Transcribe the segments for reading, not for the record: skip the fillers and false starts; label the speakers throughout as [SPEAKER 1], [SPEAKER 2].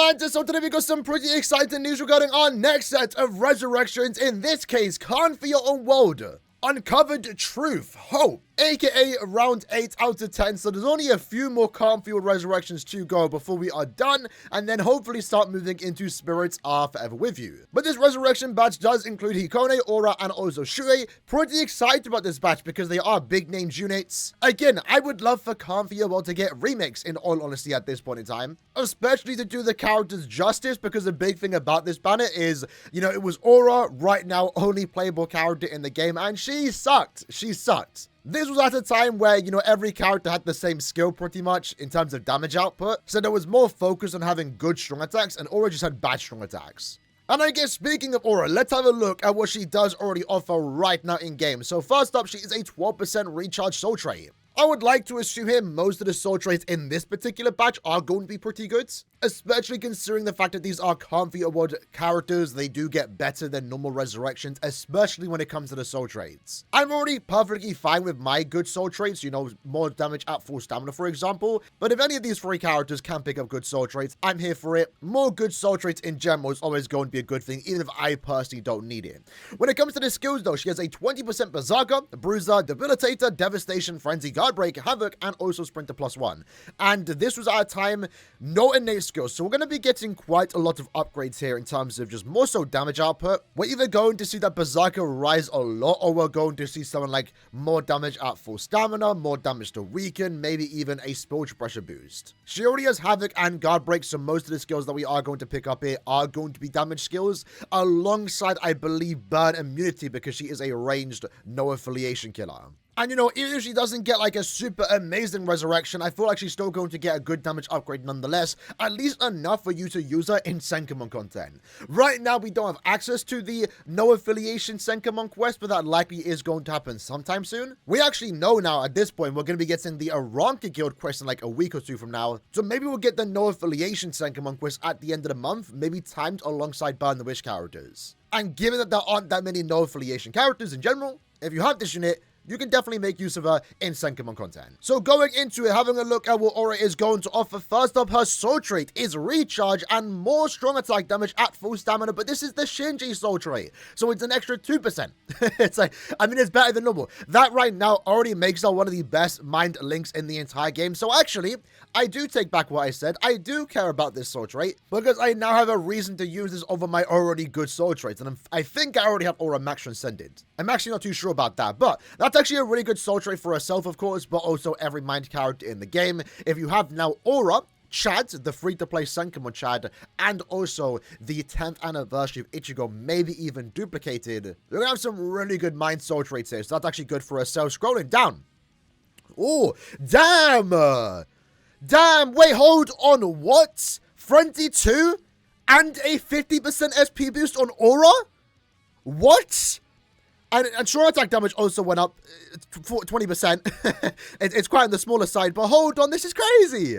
[SPEAKER 1] And so today we got some pretty exciting news regarding our next set of resurrections. In this case, Khan for your own world. Uncovered Truth, Hope, aka round 8 out of 10, so there's only a few more Calmfield resurrections to go before we are done, and then hopefully start moving into Spirits Are Forever With You. But this resurrection batch does include Hikone, Aura, and also Shuhei. Pretty excited about this batch because they are big named units. Again, I would love for Calmfield to get remakes in all honesty at this point in time, especially to do the characters justice, because the big thing about this banner is, you know, it was Aura, right now only playable character in the game, and she sucked. She sucked. This was at a time where, you know, every character had the same skill pretty much in terms of damage output, so there was more focus on having good strong attacks, and Aura just had bad strong attacks. And I guess speaking of Aura, let's have a look at what she does already offer right now in game. So first up, she is a 12% recharge soul trait. I would like to assume here most of the soul traits in this particular batch are going to be pretty good, especially considering the fact that these are Comfy Award characters. They do get better than normal resurrections, especially when it comes to the soul traits. I'm already perfectly fine with my good soul traits, you know, more damage at full stamina, for example, but if any of these 3 characters can pick up good soul traits, I'm here for it. More good soul traits in general is always going to be a good thing, even if I personally don't need it. When it comes to the skills though, she has a 20% Berserker, Bruiser, Debilitator, Devastation, Frenzy, Guard Break, Havoc, and also Sprinter +1. And this was at a time, no innate skills, so we're going to be getting quite a lot of upgrades here in terms of just more so damage output. We're either going to see that Berserker rise a lot, or we're going to see someone like more damage at full stamina, more damage to weaken, maybe even a spiritual pressure boost. She already has Havoc and Guard Break, so most of the skills that we are going to pick up here are going to be damage skills, alongside, I believe, Burn Immunity, because she is a ranged, no affiliation killer. And you know, even if she doesn't get like a super amazing resurrection, I feel like she's still going to get a good damage upgrade nonetheless, at least enough for you to use her in Senkamon content. Right now, we don't have access to the no affiliation Senkamon quest, but that likely is going to happen sometime soon. We actually know now at this point, we're going to be getting the Aranka Guild quest in like a week or 2 from now. So maybe we'll get the no affiliation Senkamon quest at the end of the month, maybe timed alongside Burn the Wish characters. And given that there aren't that many no affiliation characters in general, if you have this unit, you can definitely make use of her in Senkamon content. So going into it, having a look at what Aura is going to offer. First up, her soul trait is recharge and more strong attack damage at full stamina, but this is the Shinji soul trait, so it's an extra 2%. It's like, I mean, it's better than normal. That right now already makes her one of the best mind links in the entire game. So actually, I do take back what I said. I do care about this soul trait because I now have a reason to use this over my already good soul traits, and I think I already have Aura Max Transcended. I'm actually not too sure about that, but that's actually a really good soul trait for herself, of course, but also every mind character in the game. If you have now Aura, Chad, the free-to-play Senkamon Chad, and also the 10th anniversary of Ichigo, maybe even duplicated, you're gonna have some really good mind soul traits here, so that's actually good for herself. Scrolling down. Oh, damn! Damn, wait, hold on, what? Frenzy 2 and a 50% SP boost on Aura? What? And strong attack damage also went up 20%. It's quite on the smaller side, but hold on, this is crazy.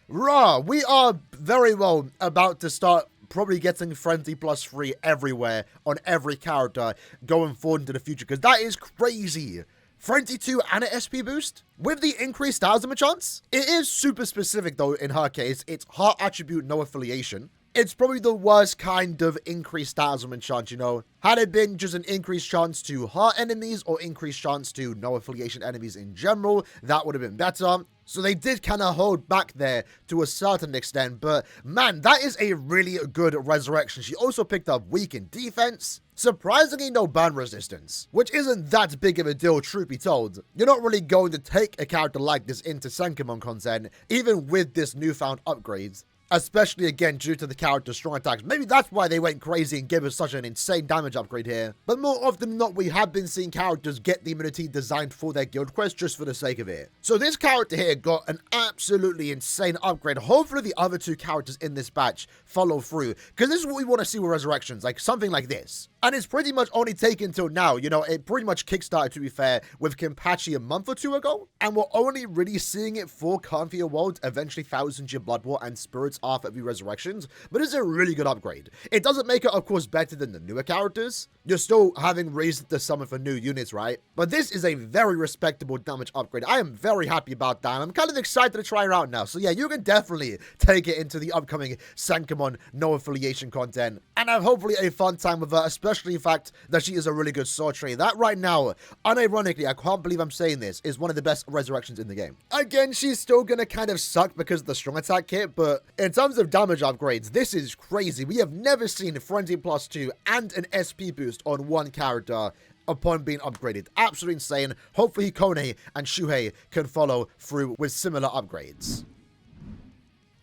[SPEAKER 1] Raw, we are very well about to start probably getting Frenzy +3 everywhere on every character going forward into the future, because that is crazy. Frenzy 2 and an SP boost with the increased Stars Damage chance. It is super specific though in her case. It's Heart Attribute, no affiliation. It's probably the worst kind of increased Stars Damage chance, you know. Had it been just an increased chance to heart enemies or increased chance to no affiliation enemies in general, that would have been better. So they did kind of hold back there to a certain extent, but man, that is a really good resurrection. She also picked up weakened defense. Surprisingly, no burn resistance, which isn't that big of a deal, truth be told. You're not really going to take a character like this into Senkamon content, even with this newfound upgrades. Especially again due to the character's strong attacks. Maybe that's why they went crazy and gave us such an insane damage upgrade here. But more often than not, we have been seeing characters get the immunity designed for their guild quest just for the sake of it. So this character here got an absolutely insane upgrade. Hopefully the other 2 characters in this batch follow through, because this is what we want to see with resurrections, like something like this. And it's pretty much only taken till now. You know, it pretty much kickstarted, to be fair, with Kenpachi a month or two ago. And we're only really seeing it for Confier World, eventually 1000-Year Blood War, and Spirits After the Resurrections. But it's a really good upgrade. It doesn't make it, of course, better than the newer characters. You're still having reason to summon for new units, right? But this is a very respectable damage upgrade. I am very happy about that. I'm kind of excited to try it out now. So yeah, you can definitely take it into the upcoming Sankamon no affiliation content. And have hopefully a fun time with her, especially the fact that she is a really good sorcery. That right now, unironically, I can't believe I'm saying this, is one of the best resurrections in the game. Again, she's still gonna kind of suck because of the strong attack kit, but in terms of damage upgrades, this is crazy. We have never seen Frenzy +2 and an SP boost on one character upon being upgraded. Absolutely insane. Hopefully Hikone and Shuhei can follow through with similar upgrades.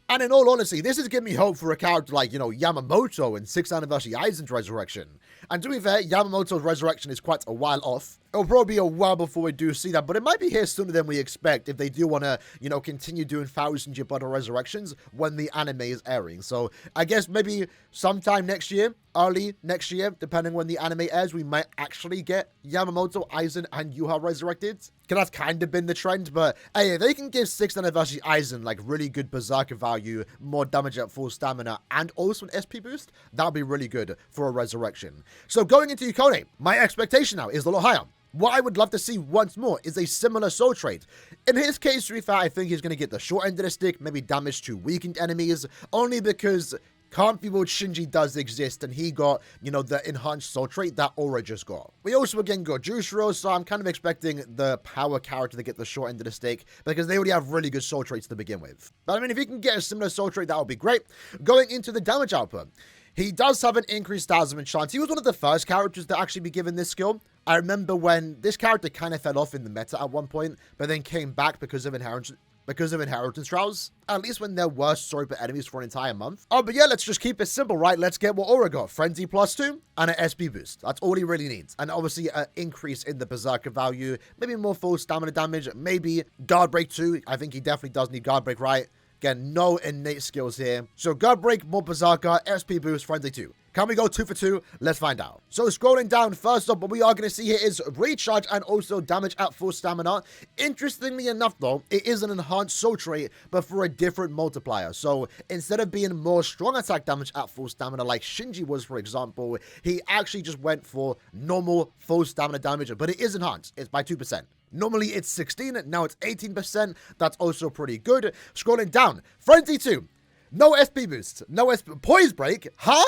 [SPEAKER 1] And in all honesty, this is giving me hope for a character like, you know, Yamamoto in 6th Anniversary Aizen's Resurrection. And to be fair, Yamamoto's Resurrection is quite a while off. It'll probably be a while before we do see that, but it might be here sooner than we expect if they do want to, you know, continue doing 1000-Year Blood Resurrections when the anime is airing. So I guess maybe sometime next year, early next year, depending when the anime airs, we might actually get Yamamoto, Aizen, and Yuha resurrected. Because that's kind of been the trend, but hey, if they can give 6th Anniversary Aizen like really good Berserker value, more damage at full stamina, and also an SP boost, that'll be really good for a resurrection. So going into Hikone, my expectation now is a lot higher. What I would love to see once more is a similar soul trait. In his case, to be fair, I think he's going to get the short end of the stick, maybe damage to weakened enemies, only because Confier World Shinji does exist, and he got, you know, the enhanced soul trait that Aura just got. We also, again, got Jushiro, so I'm kind of expecting the power character to get the short end of the stick, because they already have really good soul traits to begin with. But I mean, if he can get a similar soul trait, that would be great. Going into the damage output, he does have an increased Datamine chance. He was one of the first characters to actually be given this skill. I remember when this character kind of fell off in the meta at one point, but then came back because of inheritance trials, at least when there were sorry enemies for an entire month. Oh, but yeah, let's just keep it simple, right? Let's get what Aura got. Frenzy +2 and an SP boost. That's all he really needs. And obviously an increase in the Berserker value, maybe more full stamina damage, maybe Guard Break 2. I think he definitely does need Guard Break, right? Again, no innate skills here. So Guard Break, more Berserker, SP boost, Frenzy 2. Can we go 2 for 2? Let's find out. So scrolling down, first up, what we are going to see here is recharge and also damage at full stamina. Interestingly enough, though, it is an enhanced soul trait, but for a different multiplier. So instead of being more strong attack damage at full stamina like Shinji was, for example, he actually just went for normal full stamina damage, but it is enhanced. It's by 2%. Normally it's 16, now it's 18%. That's also pretty good. Scrolling down, Frenzy 2. No SP boost. No SP. Poise break? Huh?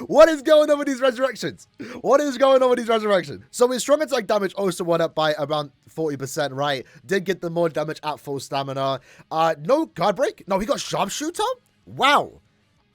[SPEAKER 1] What is going on with these resurrections? What is going on with these resurrections? So his strong attack damage also went up by around 40%, right? Did get the more damage at full stamina. No guard break? No, he got sharpshooter? Wow.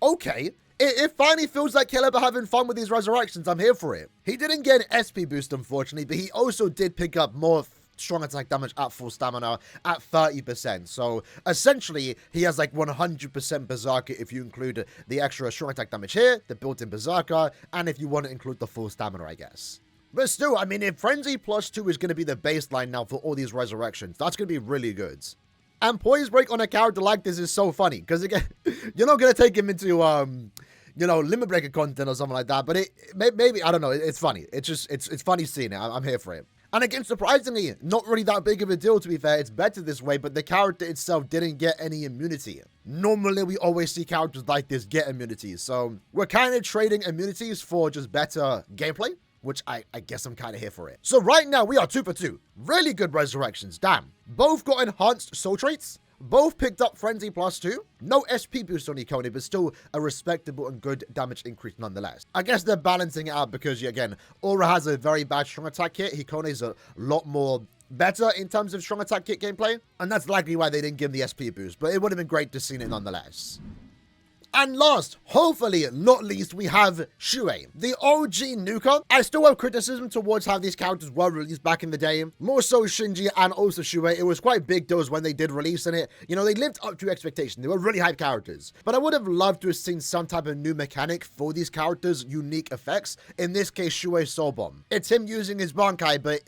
[SPEAKER 1] Okay. It finally feels like Caleb are having fun with these resurrections. I'm here for it. He didn't get an SP boost, unfortunately, but he also did pick up more strong attack damage at full stamina at 30%. So essentially, he has like 100% Berserker if you include the extra strong attack damage here, the built-in Berserker, and if you want to include the full stamina, I guess. But still, I mean, if Frenzy +2 is going to be the baseline now for all these resurrections, that's going to be really good. And Poise Break on a character like this is so funny, because again, you're not going to take him into, you know, Limit Breaker content or something like that, but maybe, I don't know, it's funny. It's just, it's funny seeing it. I'm here for it. And again, surprisingly, not really that big of a deal, to be fair. It's better this way, but the character itself didn't get any immunity. Normally, we always see characters like this get immunities, so we're kind of trading immunities for just better gameplay, which I guess I'm kind of here for it. So right now, we are 2 for 2. Really good resurrections, damn. Both got enhanced soul traits. Both picked up Frenzy +2. No SP boost on Hikone, but still a respectable and good damage increase nonetheless. I guess they're balancing it out because, again, Aura has a very bad strong attack kit. Hikone is a lot more better in terms of strong attack kit gameplay. And that's likely why they didn't give him the SP boost, but it would have been great to see it nonetheless. And last, hopefully not least, we have Shuhei, the OG nuker. I still have criticism towards how these characters were released back in the day. More so Shinji and also Shuhei. It was quite big deals when they did release in it. You know, they lived up to expectation. They were really hype characters. But I would have loved to have seen some type of new mechanic for these characters' unique effects. In this case, Shuhei's Soul Bomb. It's him using his Bankai, but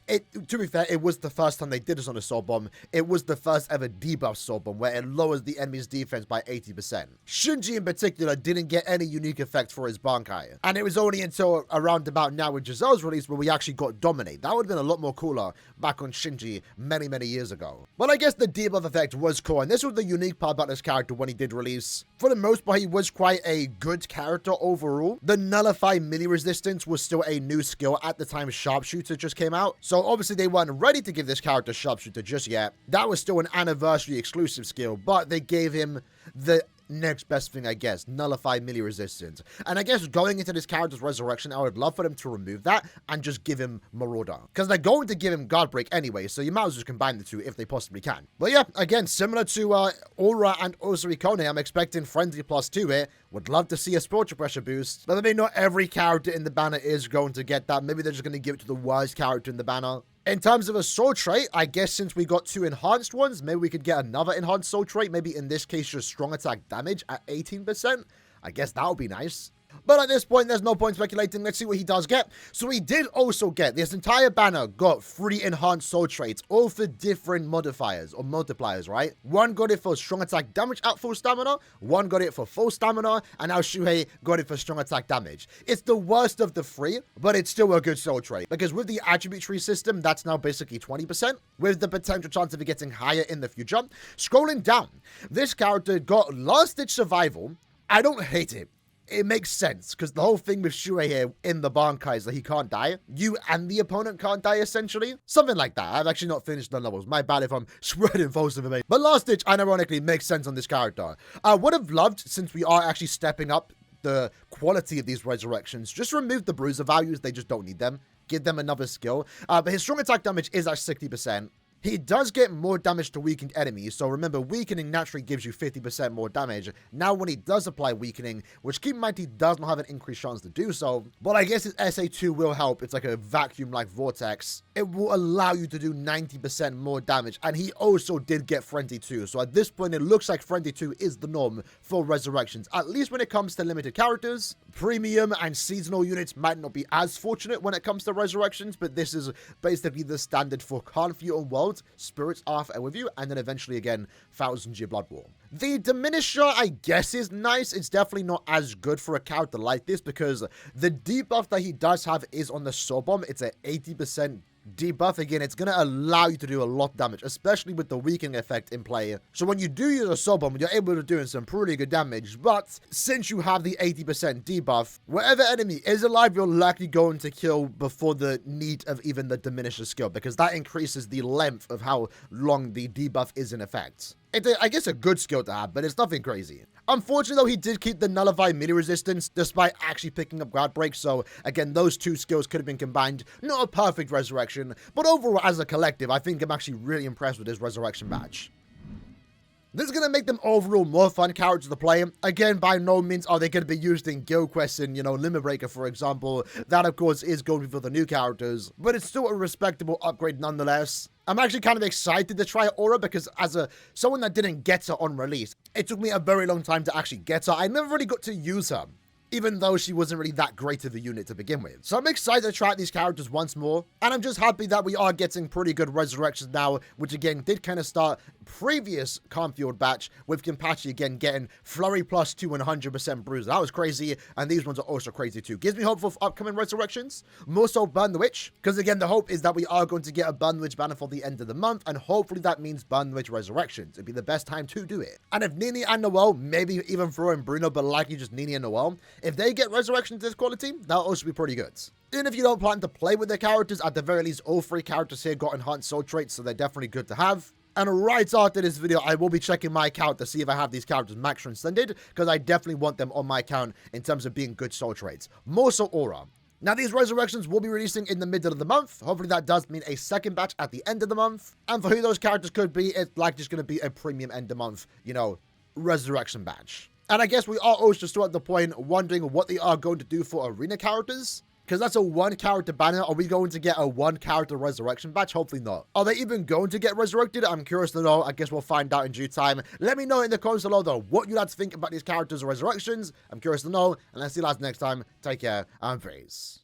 [SPEAKER 1] to be fair, it was the first time they did this on a Soul Bomb. It was the first ever debuff Soul Bomb, where it lowers the enemy's defense by 80%. Shinji in particular didn't get any unique effects for his Bankai. And it was only until around about now with Giselle's release where we actually got Dominate. That would have been a lot more cooler back on Shinji many years ago. But I guess the debuff effect was cool, and this was the unique part about this character when he did release. For the most part, he was quite a good character overall. The Nullify melee resistance was still a new skill at the time Sharpshooter just came out. So obviously they weren't ready to give this character Sharpshooter just yet. That was still an anniversary exclusive skill, but they gave him the next best thing, I guess, Nullify melee resistance. And I guess going into this character's resurrection, I would love for them to remove that and just give him Marauder, because they're going to give him Guard Break anyway, so you might as well just combine the two if they possibly can. But yeah, again, similar to Aura and also HIKONE, I'm expecting Frenzy +2 here. Would love to see a Spiritual Pressure boost, but maybe not every character in the banner is going to get that. Maybe they're just going to give it to the worst character in the banner. In terms of a soul trait, I guess since we got 2 enhanced ones, maybe we could get another enhanced soul trait. Maybe in this case, just strong attack damage at 18%. I guess that would be nice. But at this point, there's no point speculating. Let's see what he does get. So he did also get, this entire banner got 3 enhanced soul traits, all for different modifiers or multipliers, right? One got it for strong attack damage at full stamina, one got it for full stamina, and now Shuhei got it for strong attack damage. It's the worst of the 3, but it's still a good soul trait, because with the attribute tree system, that's now basically 20%, with the potential chance of it getting higher in the future. Scrolling down, this character got Last Ditch Survival. I don't hate it. It makes sense, because the whole thing with Shuhei here in the Bankai is that he can't die. You and the opponent can't die, essentially. Something like that. I've actually not finished the levels. My bad if I'm spreading false information. But Last Ditch, unironically, makes sense on this character. I would have loved, since we are actually stepping up the quality of these resurrections, just remove the bruiser values. They just don't need them. Give them another skill. But his strong attack damage is at 60%. He does get more damage to weakened enemies, so remember, weakening naturally gives you 50% more damage. Now, when he does apply weakening, which keep in mind he does not have an increased chance to do so, but I guess his SA2 will help. It's like a vacuum-like vortex. It will allow you to do 90% more damage, and he also did get Frenzy 2, so at this point, it looks like Frenzy 2 is the norm for resurrections, at least when it comes to limited characters. Premium and seasonal units might not be as fortunate when it comes to resurrections, but this is basically the standard for Confuse and World, Spirits Off and With You, and then eventually again 1000 Year Blood War. The Diminisher, I guess, is nice. It's definitely not as good for a character like this, because the debuff that he does have is on the Soul Bomb. It's a 80% debuff. Again, it's going to allow you to do a lot of damage, especially with the weakening effect in play. So when you do use a Soul Bomb, you're able to do some pretty good damage. But since you have the 80% debuff, whatever enemy is alive, you're likely going to kill before the need of even the Diminisher skill, because that increases the length of how long the debuff is in effect. It's, I guess, a good skill to have, but it's nothing crazy. Unfortunately, though, he did keep the Nullify melee resistance despite actually picking up Guard Break, so again, those two skills could have been combined. Not a perfect resurrection, but overall, as a collective, I think I'm actually really impressed with his resurrection badge. This is going to make them overall more fun characters to play. Again, by no means are they going to be used in Guild Quests and, Limit Breaker, for example. That, of course, is going to be for the new characters, but it's still a respectable upgrade nonetheless. I'm actually kind of excited to try Aura, because as someone that didn't get her on release, it took me a very long time to actually get her. I never really got to use her, even though she wasn't really that great of a unit to begin with. So I'm excited to try out these characters once more, and I'm just happy that we are getting pretty good resurrections now, which again did kind of start previous Cornfield batch with Kenpachi again getting Flurry +2 and 100% bruise. That was crazy, and these ones are also crazy too. Gives me hope for upcoming resurrections. More so Burn the Witch, because again, the hope is that we are going to get a Burn the Witch banner for the end of the month, and hopefully that means Burn the Witch resurrections. It'd be the best time to do it. And if Nini and Noelle, maybe even throw in Bruno, but likely just Nini and Noelle, if they get resurrection to this quality, that'll also be pretty good. Even if you don't plan to play with their characters, at the very least, all 3 characters here got enhanced soul traits, so they're definitely good to have. And right after this video, I will be checking my account to see if I have these characters max transcended, because I definitely want them on my account in terms of being good soul traits. More so Aura. Now, these resurrections will be releasing in the middle of the month. Hopefully, that does mean a second batch at the end of the month. And for who those characters could be, it's like just going to be a premium end of month, resurrection batch. And I guess we are also still at the point wondering what they are going to do for arena characters, because that's a 1-character banner. Are we going to get a 1-character resurrection batch? Hopefully not. Are they even going to get resurrected? I'm curious to know. I guess we'll find out in due time. Let me know in the comments below, though, what you like to think about these characters' resurrections. I'm curious to know. And let's see you guys next time. Take care and peace.